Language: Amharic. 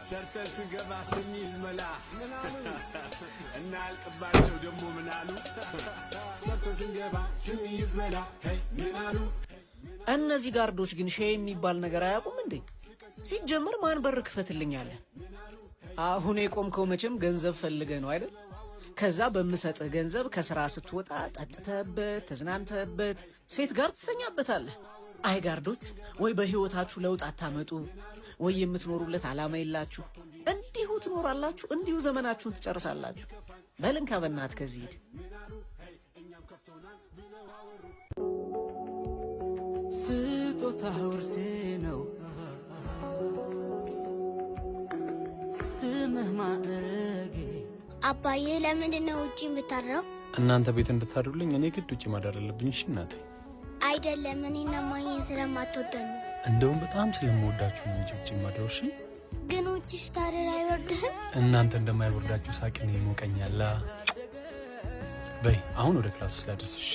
ሰርተን ስንገባ ስንይዝ መላ እና አልቅባቸው ደግሞ ምን አሉ ሰርተን ስንገባ ስንይዝ መላ ምን አሉ። እነዚህ ጋርዶች ግን ሼህ የሚባል ነገር አያውቁም እንዴ? ሲጀምር ማን በር ክፈትልኝ አለ? አሁን የቆምከው መቼም ገንዘብ ፈልገህ ነው አይደል? ከዛ በምሰጥህ ገንዘብ ከስራ ስትወጣ ጠጥተህበት ተዝናንተህበት ሴት ጋር ትተኛበታለህ። አይ ጋርዶች፣ ወይ በህይወታችሁ ለውጥ አታመጡ፣ ወይ የምትኖሩለት ዓላማ የላችሁ። እንዲሁ ትኖራላችሁ፣ እንዲሁ ዘመናችሁን ትጨርሳላችሁ። በልንካ በእናትህ ከዚህ ሂድ። ስጦታ ውርሴ ነው ስምህ ማዕረጌ። አባዬ ለምንድን ነው ውጪ የምታድረው? እናንተ ቤት እንድታድሩልኝ እኔ ግድ ውጪ ማደር አለብኝ? እሺ እናቴ። አይደለም እኔና ማየን ስለማትወደን ነው። እንደውም በጣም ስለምወዳችሁ ነው እንጂ ውጪ ማደረው። እሺ ግን ውጪ ስታድር አይወርድህም? እናንተ እንደማይወርዳችሁ ሳቅ ነው ይሞቀኛል። በይ አሁን ወደ ክላስ ስላደርስ። እሺ